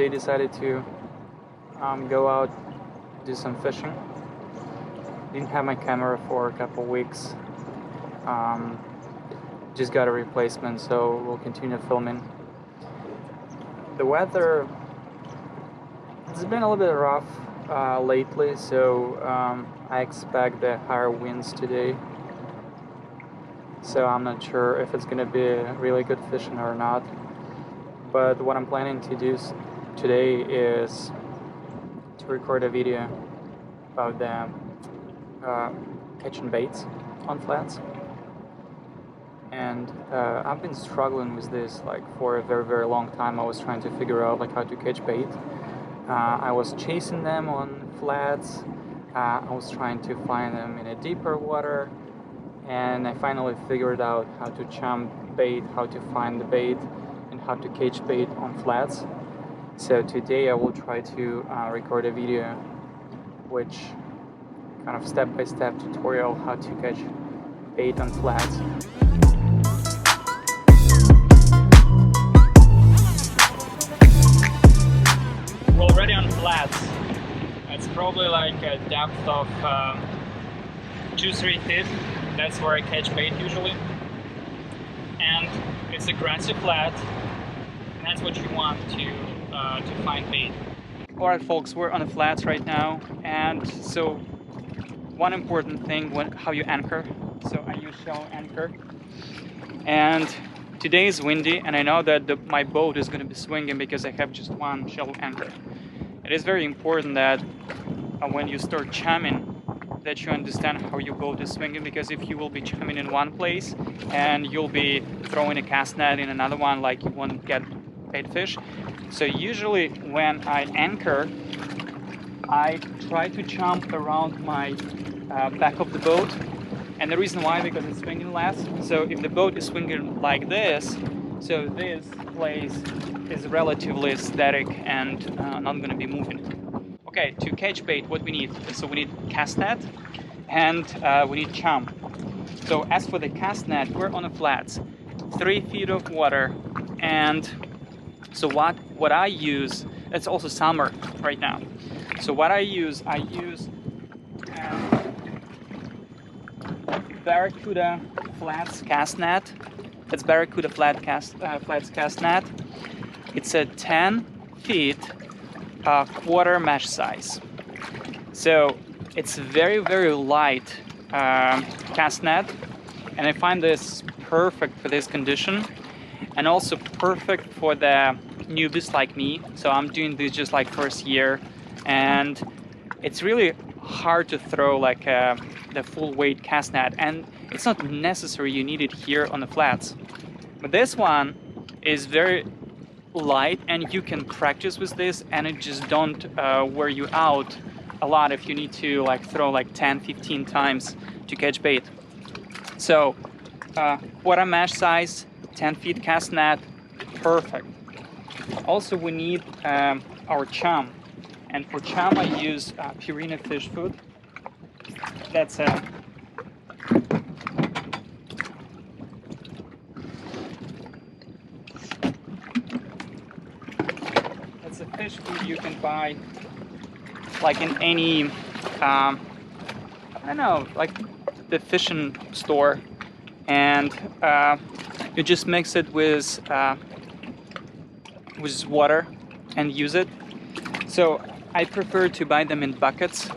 today decided to go out, do some fishing. Didn't have my camera for a couple weeks. Just got a replacement, so we'll continue filming. The weather, it's been a little bit rough lately, so I expect the higher winds today. So I'm not sure if it's gonna be really good fishing or not. But what I'm planning to do today is to record a video about the catching baits on flats. And I've been struggling with this like for a very, very long time. I was trying to figure out like how to catch bait. I was chasing them on flats. I was trying to find them in a deeper water, and I finally figured out how to chum bait, how to find the bait, and how to catch bait on flats. So today I will try to record a video which kind of step-by-step tutorial how to catch bait on flats. We're already on flats. It's probably like a depth of 2-3 feet. That's where I catch bait usually. And it's a grassy flat. And that's what you want to find bait. Alright folks, we're on the flats right now, and so one important thing, how you anchor. So I use shallow anchor, and today is windy, and I know that my boat is going to be swinging because I have just one shallow anchor. It is very important that when you start chumming, that you understand how your boat is swinging, because if you will be chumming in one place and you'll be throwing a cast net in another one, like you won't get baitfish. So usually when I anchor, I try to chum around my back of the boat, and the reason why, because it's swinging less. So if the boat is swinging like this, so this place is relatively static and not going to be moving. Okay, to catch bait, what we need? So we need cast net and we need chum. So as for the cast net, we're on the flats, 3 feet of water, and so what I use, it's also summer right now. So what I use Barracuda Flats cast net. It's Barracuda Flats cast net. It's a 10 feet quarter mesh size. So it's very, very light cast net, and I find this perfect for this condition, and also perfect for the newbies like me. So I'm doing this just like first year, and it's really hard to throw like the full weight cast net, and it's not necessary you need it here on the flats. But this one is very light, and you can practice with this, and it just don't wear you out a lot if you need to like throw like 10-15 times to catch bait. So quarter mesh size, 10 feet cast net, perfect. Also we need our chum, and for chum I use Purina fish food. That's a fish food you can buy like in any I don't know, like the fishing store, and you just mix it with water and use it. So I prefer to buy them in buckets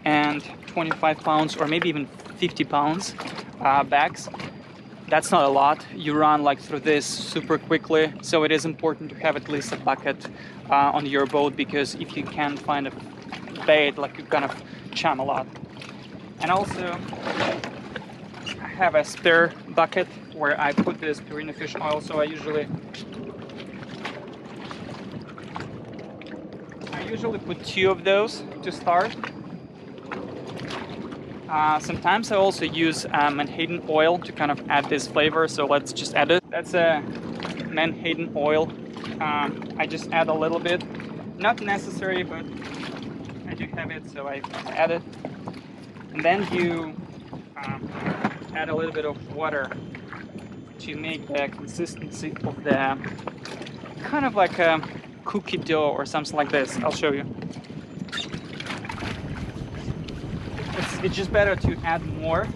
and 25 pounds or maybe even 50 pounds bags. That's not a lot. You run like through this super quickly, so it is important to have at least a bucket on your boat, because if you can't find a bait, like you kind of chum a lot. And also I have a spare bucket where I put this Purina fish oil. So I usually put 2 of those to start. Sometimes I also use Menhaden oil to kind of add this flavor, so let's just add it. That's a Menhaden oil. I just add a little bit, not necessary, but I do have it, so I add it. And then you add a little bit of water to make the consistency of the kind of like a cookie dough or something like this. I'll show you. It's just better to add more,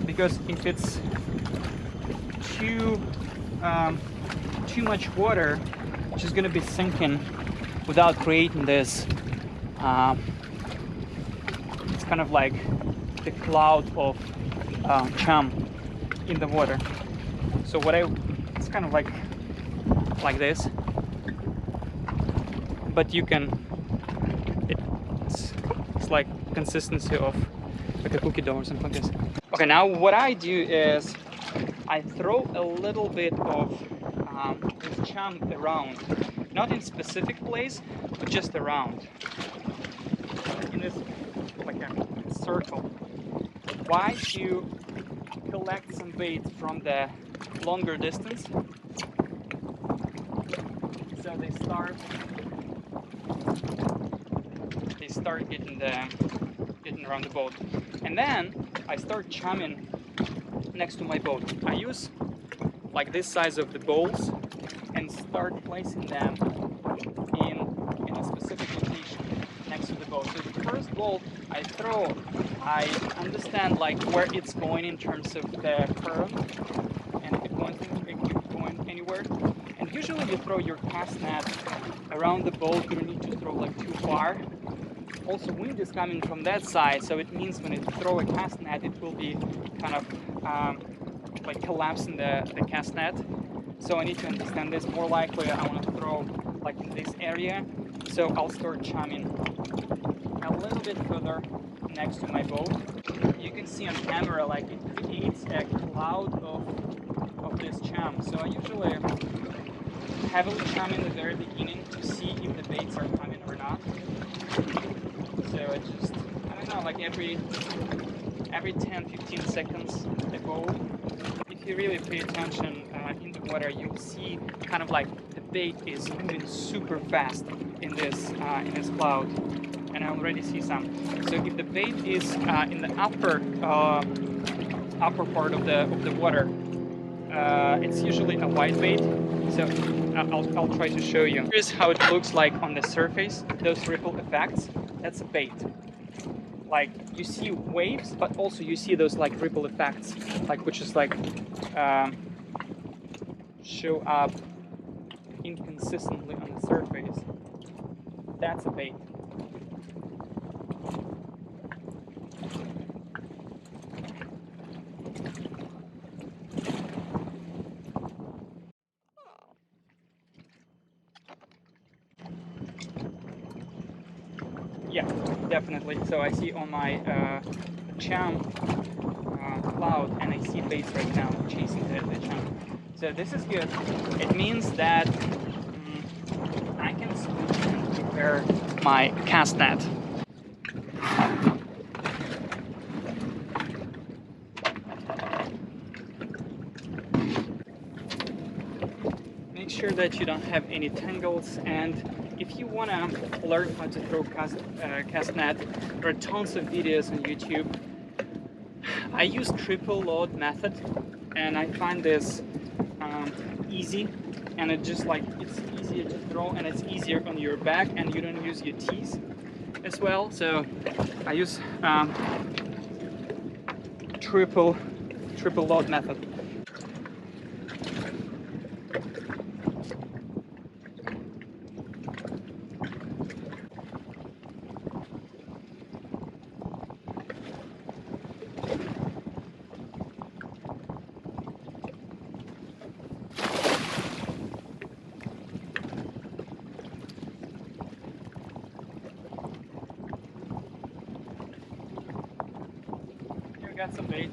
because if it's too much water, it's just gonna be sinking without creating this. It's kind of like the cloud of chum in the water. So it's kind of like this, but you can. It's like consistency of like a cookie dough or something like this. Okay, now what I do is I throw a little bit of this chum around, not in specific place, but just around, in this like a circle. Why? To collect some bait from the longer distance, so they start getting around the boat, and then I start chumming next to my boat. I use like this size of the bowls and start placing them in a specific location next to the boat. So the first bowl I throw, I understand like where it's going in terms of the current, and if it's going anywhere. And usually you throw your cast net around the boat. You don't need to throw like too far. Also, wind is coming from that side, so it means when you throw a cast net, it will be kind of like collapsing the cast net. So I need to understand this. More likely I want to throw like in this area, so I'll start chumming a little bit further next to my boat. You can see on camera like it creates a cloud of this chum. So I usually heavily chum in the very beginning to see if the baits are coming or not. So it just, I don't know, like every 10-15 seconds a bowl. If you really pay attention in the water, you'll see kind of like the bait is moving super fast in this cloud, and I already see some. So if the bait is in the upper part of the water, it's usually a white bait. So I'll try to show you. Here's how it looks like on the surface. Those ripple effects. That's a bait. Like you see waves, but also you see those like ripple effects, like which is like show up inconsistently on the surface. That's a bait. Yeah, definitely. So I see on my chum cloud, and I see baits right now chasing the chum. So this is good. It means that I can switch and prepare my cast net. Make sure that you don't have any tangles, and if you want to learn how to throw cast net, there are tons of videos on YouTube. I use triple load method, and I find this easy, and it's easier to throw, and it's easier on your back, and you don't use your teeth as well. So I use triple load method. Got some bait.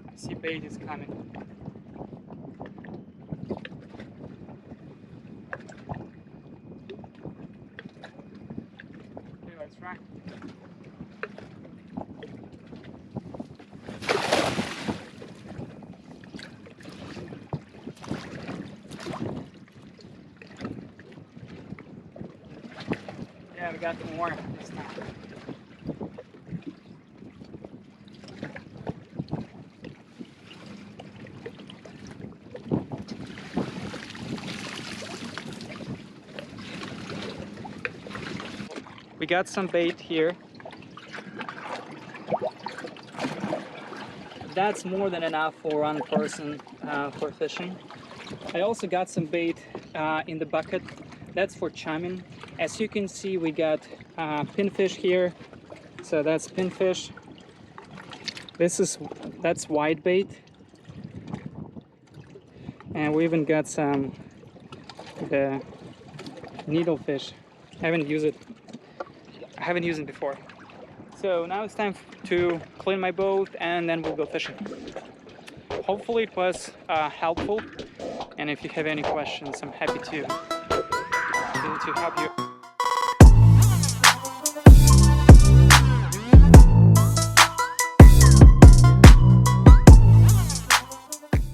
I see bait is coming. Let's try. got more this time. We got some bait here. That's more than enough for one person for fishing. I also got some bait in the bucket. That's for chumming. As you can see, we got pinfish here. So that's pinfish. That's white bait. And we even got some the needlefish. I haven't used it before. So now it's time to clean my boat and then we'll go fishing. Hopefully it was helpful, and if you have any questions, I'm happy to help you.